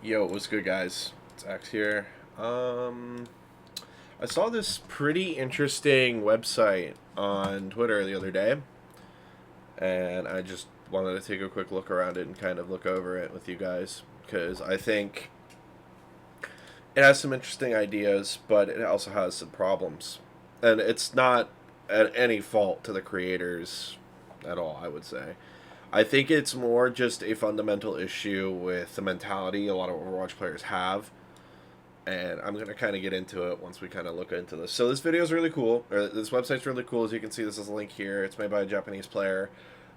Yo, what's good, guys? It's X here. I saw this pretty interesting website on Twitter the other day, and I just wanted to take a quick look around it and kind of look over it with you guys because I think it has some interesting ideas, but it also has some problems, and it's not at any fault to the creators at all, I would say. I think it's more just a fundamental issue with the mentality a lot of Overwatch players have. And I'm going to kind of get into it once we kind of look into this. So this video is really cool. Or this website's really cool. As you can see, this is a link here. It's made by a Japanese player.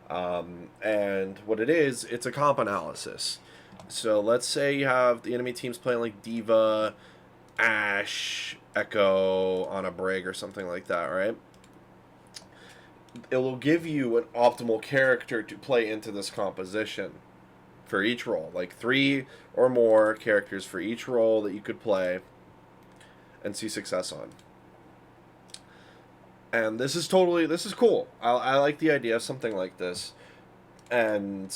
And what it is, it's a comp analysis. So let's say you have the enemy teams playing like Diva, Ashe, Echo on a Brig or something like that, right? It will give you an optimal character to play into this composition for each role, like 3 or more characters for each role that you could play and see success on. And this is cool. I like the idea of something like this. And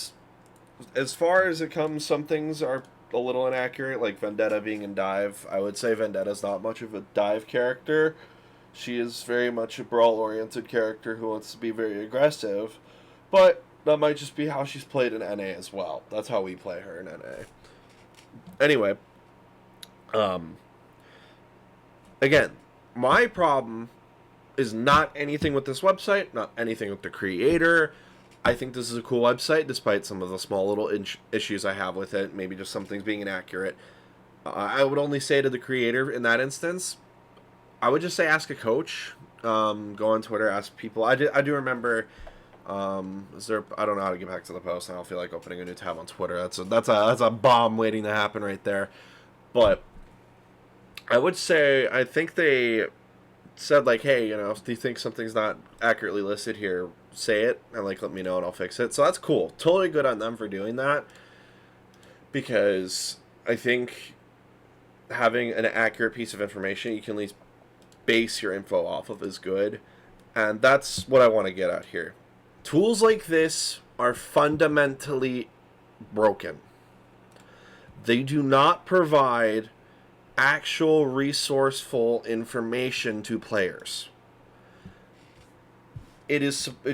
as far as it comes, some things are a little inaccurate, like Vendetta being in dive. I would say Vendetta's not much of a dive character. She is very much a brawl-oriented character who wants to be very aggressive, but that might just be how she's played in NA as well. That's how we play her in NA. Anyway, again, my problem is not anything with this website, not anything with the creator. I think this is a cool website, despite some of the small little issues I have with it. Maybe just some things being inaccurate. I would only say to the creator in that instance, I would just say ask a coach. Go on Twitter, ask people. I do remember. Is there? I don't know how to get back to the post. I don't feel like opening a new tab on Twitter. That's a bomb waiting to happen right there. But I would say I think they said like, hey, if you think something's not accurately listed here, say it and like let me know and I'll fix it. So that's cool. Totally good on them for doing that, because I think having an accurate piece of information you can at least base your info off of is good, and that's what I want to get at here. Tools like this are fundamentally broken. They do not provide actual resourceful information to players. It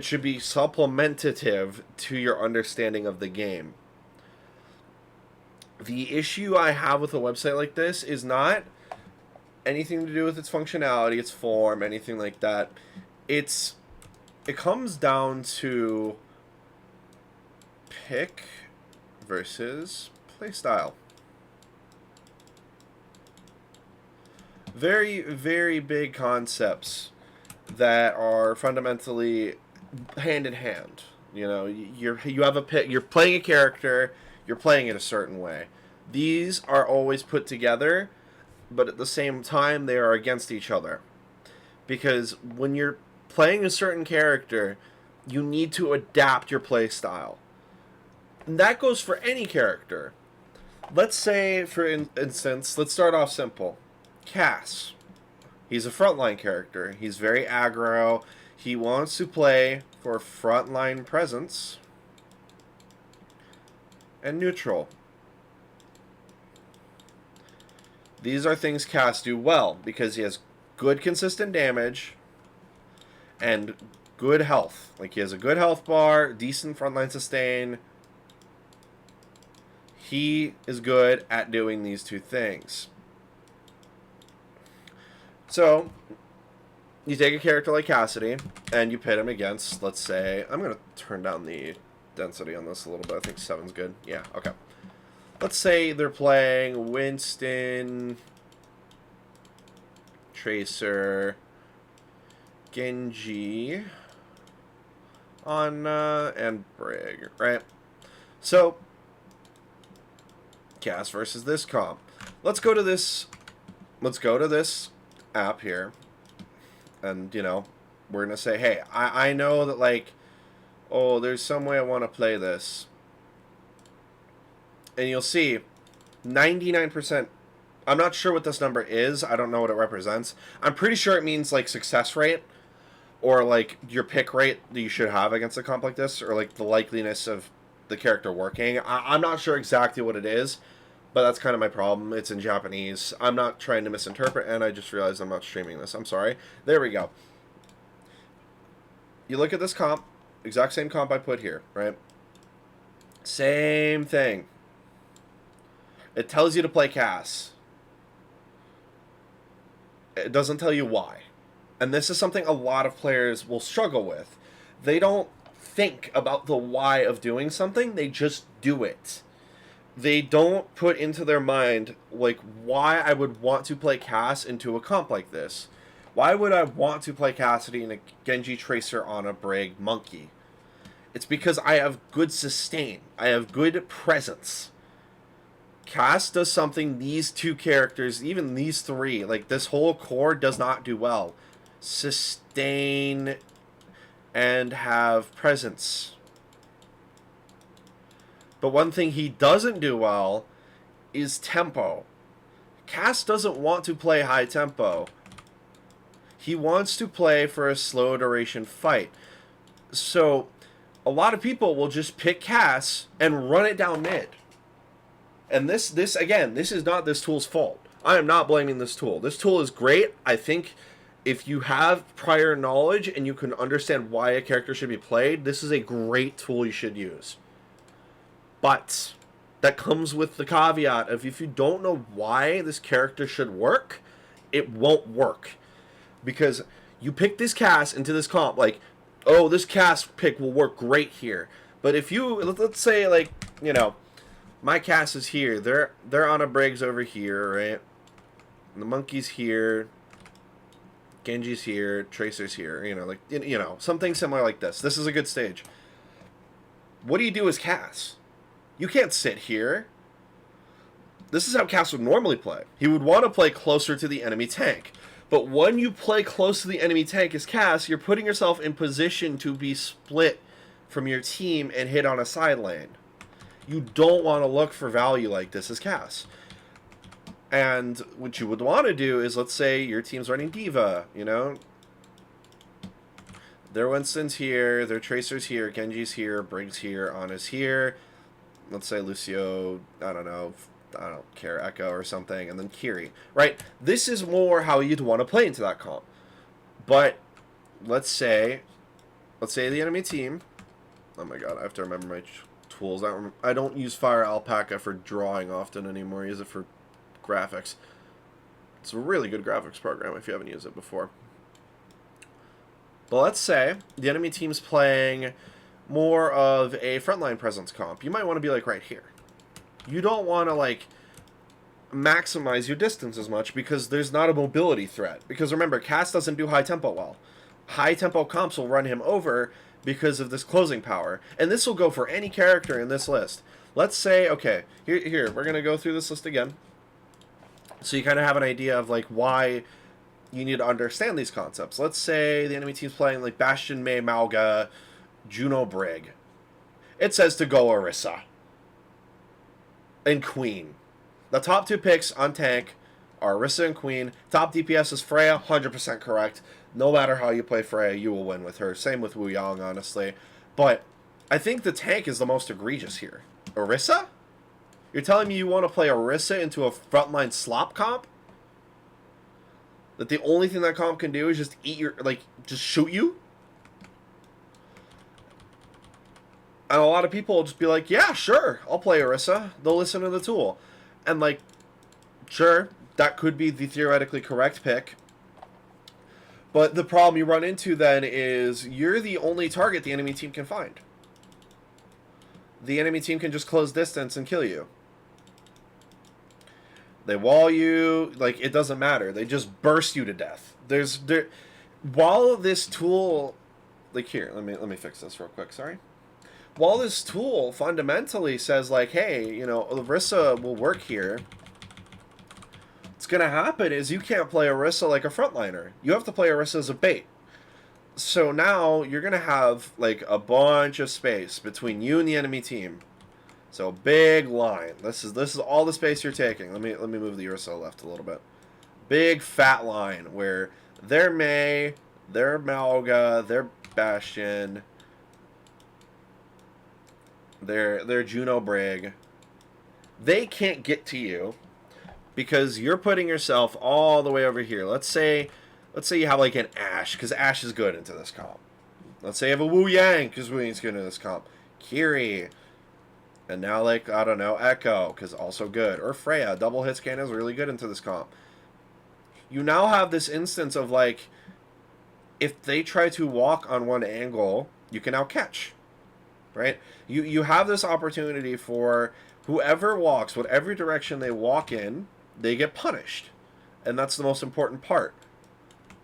should be supplementative to your understanding of the game. The issue I have with a website like this is not anything to do with its functionality, its form, anything like that. It comes down to pick versus playstyle. Very, very big concepts that are fundamentally hand in hand. You have a pick. You're playing a character. You're playing it a certain way. These are always put together, but at the same time they are against each other, because when you're playing a certain character you need to adapt your play style, and that goes for any character. Let's say, for instance, let's start off simple. Cass, he's a frontline character. He's very aggro. He wants to play for frontline presence and neutral. These are things Cass do well because he has good consistent damage and good health. Like, he has a good health bar, decent frontline sustain. He is good at doing these two things. So, you take a character like Cassidy and you pit him against, let's say, I'm going to turn down the density on this a little bit. I think 7's good. Yeah, okay. Let's say they're playing Winston, Tracer, Genji on and Brig, right? So Cass versus this comp. Let's go to this app here, and we're gonna say, hey, I know that, like, oh, there's some way I want to play this. And you'll see 99%. I'm not sure what this number is. I don't know what it represents. I'm pretty sure it means like success rate, or like your pick rate that you should have against a comp like this, or like the likeliness of the character working. I'm not sure exactly what it is, but that's kind of my problem. It's in Japanese. I'm not trying to misinterpret, and I just realized I'm not streaming this. I'm sorry. There we go. You look at this comp, exact same comp I put here, right? Same thing. It tells you to play Cass. It doesn't tell you why. And this is something a lot of players will struggle with. They don't think about the why of doing something, they just do it. They don't put into their mind, like, why I would want to play Cass into a comp like this. Why would I want to play Cassidy in a Genji Tracer on a Brig Monkey? It's because I have good sustain. I have good presence. Cass does something these two characters, even these three, like this whole core does not do well. Sustain and have presence. But one thing he doesn't do well is tempo. Cass doesn't want to play high tempo. He wants to play for a slow duration fight. So a lot of people will just pick Cass and run it down mid. And this again, this is not this tool's fault. I am not blaming this tool. This tool is great. I think if you have prior knowledge and you can understand why a character should be played, this is a great tool you should use. But that comes with the caveat of if you don't know why this character should work, it won't work. Because you pick this Cass into this comp, like, oh, this Cass pick will work great here. But if you, let's say, like, you know, my Cass is here. They're on a Briggs over here, right? And the Monkey's here. Genji's here. Tracer's here. You know, like, you know, something similar like this. This is a good stage. What do you do as Cass? You can't sit here. This is how Cass would normally play. He would want to play closer to the enemy tank. But when you play close to the enemy tank as Cass, you're putting yourself in position to be split from your team and hit on a side lane. You don't want to look for value like this as Cass. And what you would want to do is, let's say your team's running Diva, you know? Their Winston's here, their Tracer's here, Genji's here, Briggs here, Ana's here. Let's say Lucio, I don't care, Echo or something, and then Kiri, right? This is more how you'd want to play into that comp. But let's say the enemy team, oh my god, I have to remember my tools. I don't use Fire Alpaca for drawing often anymore. I use it for graphics. It's a really good graphics program if you haven't used it before. But let's say the enemy team's playing more of a frontline presence comp. You might want to be like right here. You don't want to like maximize your distance as much because there's not a mobility threat. Because remember, Cass doesn't do high tempo well. High tempo comps will run him over because of this closing power. And this will go for any character in this list. Let's say, okay, here we're going to go through this list again. So you kind of have an idea of like why you need to understand these concepts. Let's say the enemy team's playing like Bastion, Mei, Mauga, Juno, Brig. It says to go Orisa and Queen. The top two picks on tank are Orisa and Queen. Top DPS is Freya, 100% correct. No matter how you play Freya, you will win with her. Same with Wu Yang, honestly. But I think the tank is the most egregious here. Orisa? You're telling me you want to play Orisa into a frontline slop comp? That the only thing that comp can do is just eat your, like, just shoot you? And a lot of people will just be like, yeah, sure, I'll play Orisa. They'll listen to the tool. And, like, sure, that could be the theoretically correct pick. But the problem you run into then is you're the only target the enemy team can find. The enemy team can just close distance and kill you. They wall you, like, it doesn't matter. They just burst you to death. While this tool, like, here, let me fix this real quick, sorry. While this tool fundamentally says, like, hey, you know, Orisa will work here, what's going to happen is you can't play Orisa like a frontliner. You have to play Orisa as a bait. So now you're going to have, like, a bunch of space between you and the enemy team. So big line. This is all the space you're taking. Let me move the Orisa left a little bit. Big fat line where they're Mei, they're Mauga, they're Bastion, they're Juno Brig, they can't get to you because you're putting yourself all the way over here. Let's say you have like an Ashe, because Ashe is good into this comp. Let's say you have a Wu Yang, because Wu Yang's good into this comp. Kiri, and now like, I don't know, Echo, because also good. Or Freya, double hit scan is really good into this comp. You now have this instance of like, if they try to walk on one angle, you can now catch. Right? You have this opportunity for whoever walks, whatever direction they walk in, they get punished. And that's the most important part.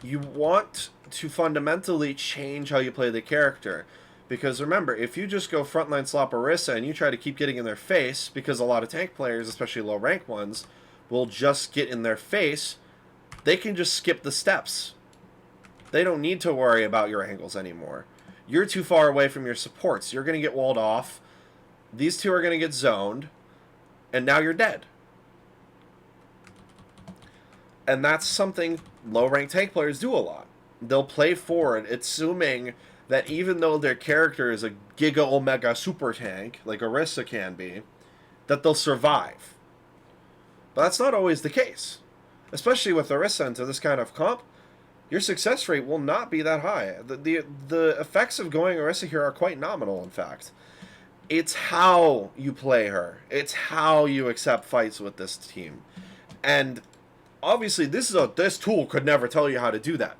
You want to fundamentally change how you play the character. Because remember, if you just go frontline slop Orisa and you try to keep getting in their face, because a lot of tank players, especially low rank ones, will just get in their face, they can just skip the steps. They don't need to worry about your angles anymore. You're too far away from your supports. You're going to get walled off. These two are going to get zoned. And now you're dead. And that's something low-ranked tank players do a lot. They'll play forward, assuming that even though their character is a Giga Omega super tank, like Orisa can be, that they'll survive. But that's not always the case. Especially with Orisa into this kind of comp, your success rate will not be that high. The effects of going Orisa here are quite nominal, in fact. It's how you play her. It's how you accept fights with this team. And obviously, this tool could never tell you how to do that.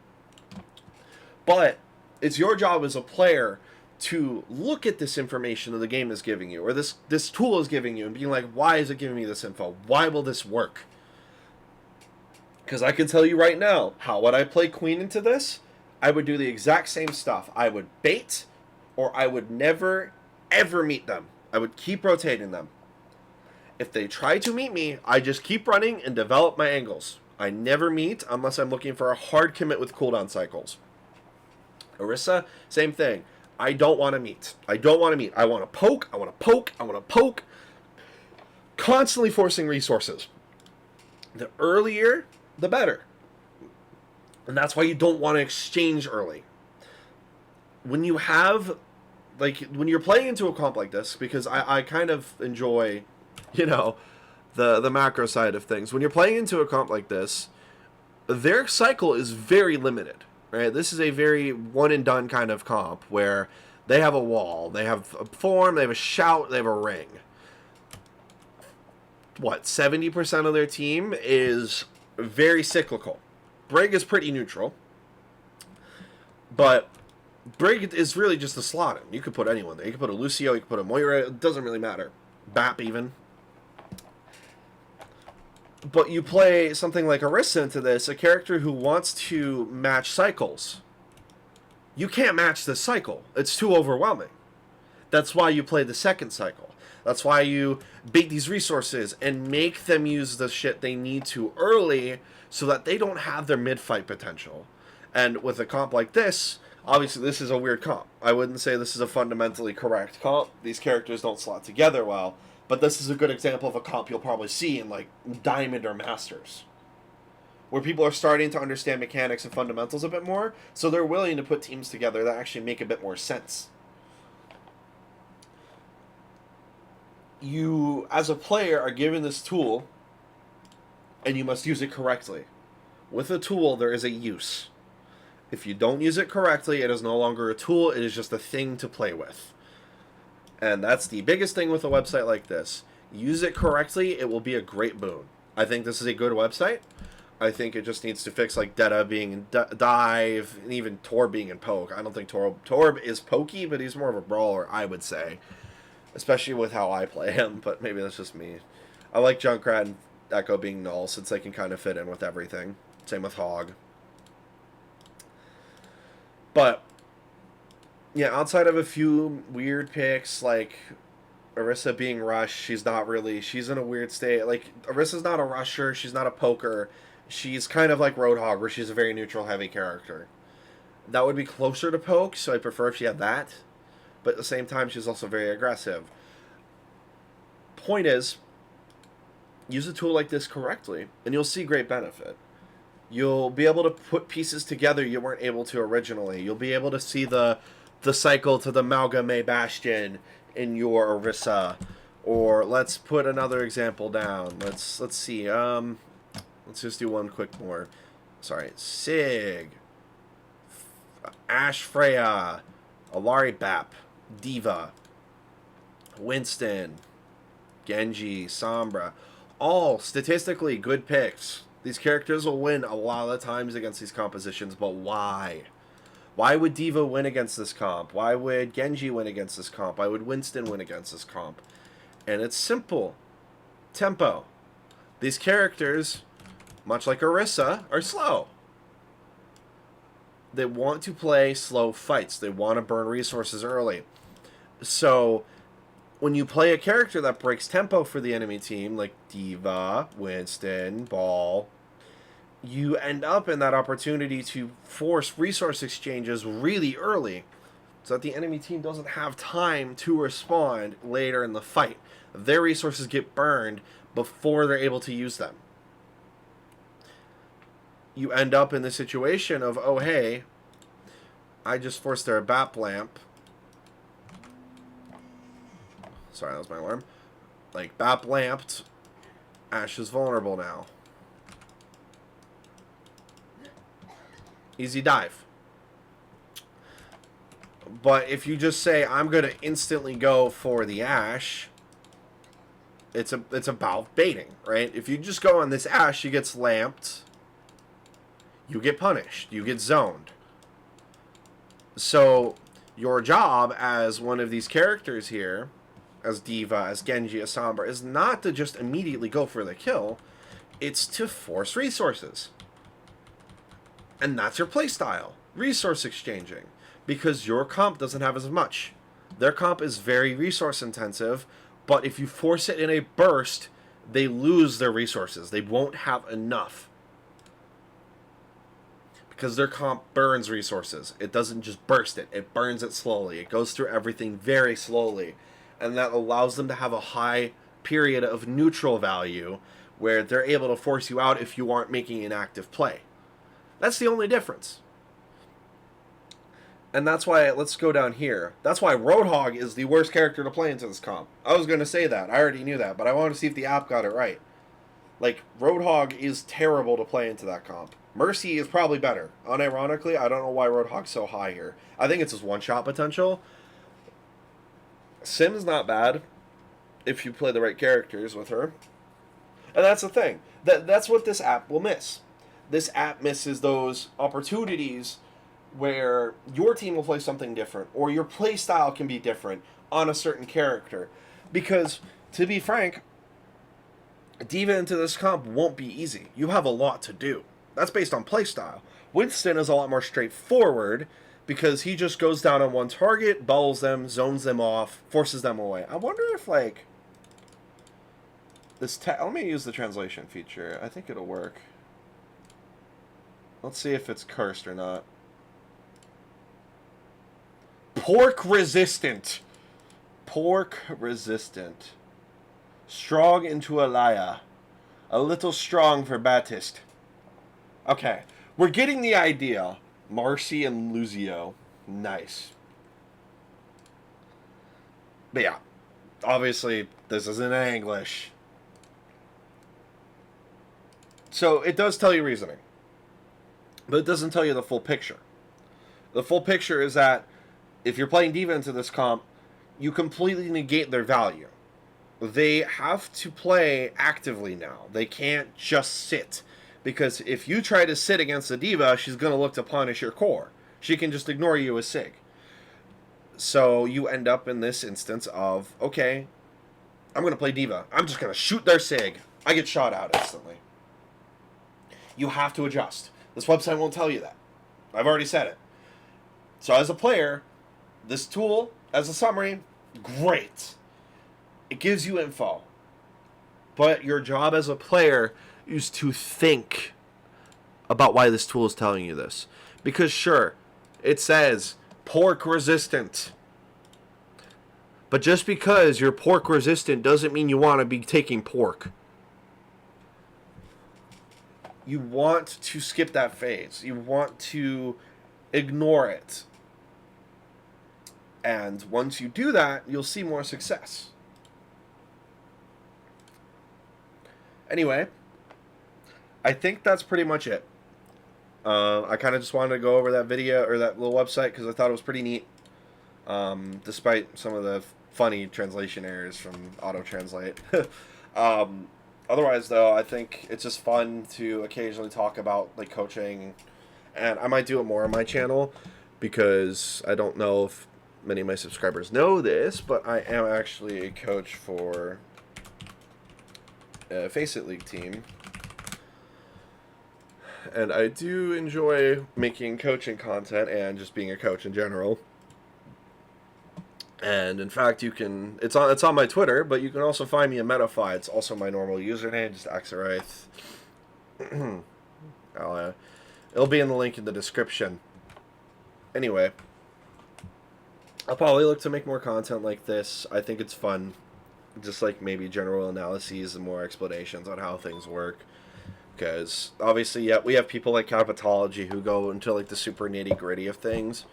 But it's your job as a player to look at this information that the game is giving you, or this tool is giving you, and being like, why is it giving me this info? Why will this work? Because I can tell you right now, how would I play Queen into this? I would do the exact same stuff. I would bait, or I would never, ever meet them. I would keep rotating them. If they try to meet me, I just keep running and develop my angles. I never meet unless I'm looking for a hard commit with cooldown cycles. Orisa, same thing. I don't want to meet. I don't want to meet. I want to poke. I want to poke. I want to poke. Constantly forcing resources. The earlier, the better. And that's why you don't want to exchange early. When you have, like, when you're playing into a comp like this, because I kind of enjoy, you know, the macro side of things. When you're playing into a comp like this, their cycle is very limited, right? This is a very one and done kind of comp where they have a wall, they have a form, they have a shout, they have a ring. What, 70% of their team is very cyclical. Brig is pretty neutral, but Brig is really just a slot in. You could put anyone there. You could put a Lucio, you could put a Moira, it doesn't really matter. Bap even. But you play something like Orisa into this, a character who wants to match cycles. You can't match this cycle. It's too overwhelming. That's why you play the second cycle. That's why you bait these resources and make them use the shit they need to early so that they don't have their mid-fight potential. And with a comp like this, obviously this is a weird comp. I wouldn't say this is a fundamentally correct comp. These characters don't slot together well. But this is a good example of a comp you'll probably see in like Diamond or Masters, where people are starting to understand mechanics and fundamentals a bit more, so they're willing to put teams together that actually make a bit more sense. You, as a player, are given this tool, and you must use it correctly. With a tool, there is a use. If you don't use it correctly, it is no longer a tool, it is just a thing to play with. And that's the biggest thing with a website like this. Use it correctly, it will be a great boon. I think this is a good website. I think it just needs to fix like Deta being in dive, and even Torb being in poke. I don't think Torb is pokey, but he's more of a brawler, I would say. Especially with how I play him, but maybe that's just me. I like Junkrat and Echo being null, since they can kind of fit in with everything. Same with Hog. But yeah, outside of a few weird picks, like Orisa being rushed, she's in a weird state. Like, Orisa's not a rusher, she's not a poker. She's kind of like Roadhog, where she's a very neutral, heavy character. That would be closer to poke, so I prefer if she had that. But at the same time, she's also very aggressive. Point is, use a tool like this correctly, and you'll see great benefit. You'll be able to put pieces together you weren't able to originally. You'll be able to see the cycle to the Malga May Bastion in your Orisa, Or let's put another example down. Let's see. Let's just do one quick more. Sorry, Sig, Ash Freya, Alari Bap, Diva, Winston, Genji, Sombra. All statistically good picks. These characters will win a lot of the times against these compositions, but why? Why would Diva win against this comp? Why would Genji win against this comp? Why would Winston win against this comp? And it's simple. Tempo. These characters, much like Orisa, are slow. They want to play slow fights. They want to burn resources early. So, when you play a character that breaks tempo for the enemy team, like Diva, Winston, Ball, you end up in that opportunity to force resource exchanges really early so that the enemy team doesn't have time to respond later in the fight. Their resources get burned before they're able to use them. You end up in the situation of, oh hey, I just forced their BAP lamp. Sorry, that was my alarm. Like, BAP lamped. Ash is vulnerable now. Easy dive. But if you just say, I'm going to instantly go for the Ash, it's about baiting, right? If you just go on this Ash, she gets lamped. You get punished. You get zoned. So, your job as one of these characters here, as Diva, as Genji, as Sombra, is not to just immediately go for the kill. It's to force resources. And that's your playstyle. Resource exchanging. Because your comp doesn't have as much. Their comp is very resource intensive, but if you force it in a burst, they lose their resources. They won't have enough. Because their comp burns resources. It doesn't just burst it. It burns it slowly. It goes through everything very slowly. And that allows them to have a high period of neutral value where they're able to force you out if you aren't making an active play. That's the only difference. And that's why, let's go down here. That's why Roadhog is the worst character to play into this comp. I was going to say that. I already knew that. But I wanted to see if the app got it right. Like, Roadhog is terrible to play into that comp. Mercy is probably better. Unironically, I don't know why Roadhog's so high here. I think it's his one-shot potential. Sim's not bad if you play the right characters with her. And that's the thing. That's what this app will miss. This app misses those opportunities where your team will play something different, or your play style can be different on a certain character. Because, to be frank, Diva into this comp won't be easy. You have a lot to do. That's based on play style. Winston is a lot more straightforward, because he just goes down on one target, bubbles them, zones them off, forces them away. I wonder if, like, this let me use the translation feature. I think it'll work. Let's see if it's cursed or not. Pork resistant. Pork resistant. Strong into Alaya. A little strong for Batiste. Okay. We're getting the idea. Marcy and Luzio. Nice. But yeah. Obviously, this isn't English. So, it does tell you reasoning. But it doesn't tell you the full picture. The full picture is that if you're playing Diva into this comp, you completely negate their value. They have to play actively now. They can't just sit. Because if you try to sit against a Diva, she's going to look to punish your core. She can just ignore you as Sig. So you end up in this instance of, okay, I'm going to play Diva. I'm just going to shoot their Sig. I get shot out instantly. You have to adjust. This website won't tell you that. I've already said it. So as a player, this tool, as a summary, great. It gives you info. But your job as a player is to think about why this tool is telling you this. Because sure, it says pork resistant. But just because you're pork resistant doesn't mean you want to be taking pork. You want to skip that phase. You want to ignore it. And once you do that, you'll see more success. Anyway, I think that's pretty much it. I kind of just wanted to go over that video or that little website because I thought it was pretty neat. Despite some of the funny translation errors from auto translate. Otherwise, though, I think it's just fun to occasionally talk about like coaching, and I might do it more on my channel because I don't know if many of my subscribers know this, but I am actually a coach for a Face It League team. And I do enjoy making coaching content and just being a coach in general. And in fact, you can it's on my Twitter, but you can also find me in Metafy. It's also my normal username, just Axeraith. It'll be in the link in the description. Anyway, I'll probably look to make more content like this. I think it's fun, just like maybe general analyses and more explanations on how things work. Because obviously, yeah, we have people like Capitology who go into like the super nitty gritty of things,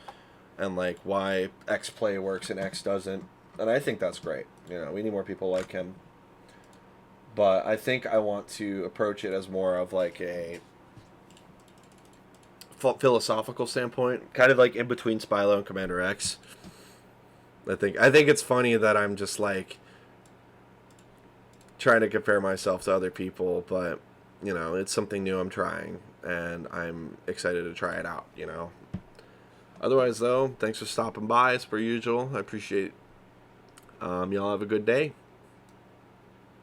and like why X play works and X doesn't, and I think that's great. You know, we need more people like him. But I think I want to approach it as more of like a philosophical standpoint, kind of like in between Spylo and Commander X. I think it's funny that I'm just like trying to compare myself to other people, but you know, it's something new I'm trying, and I'm excited to try it out, you know. Otherwise, though, thanks for stopping by, as per usual. I appreciate it. Y'all have a good day.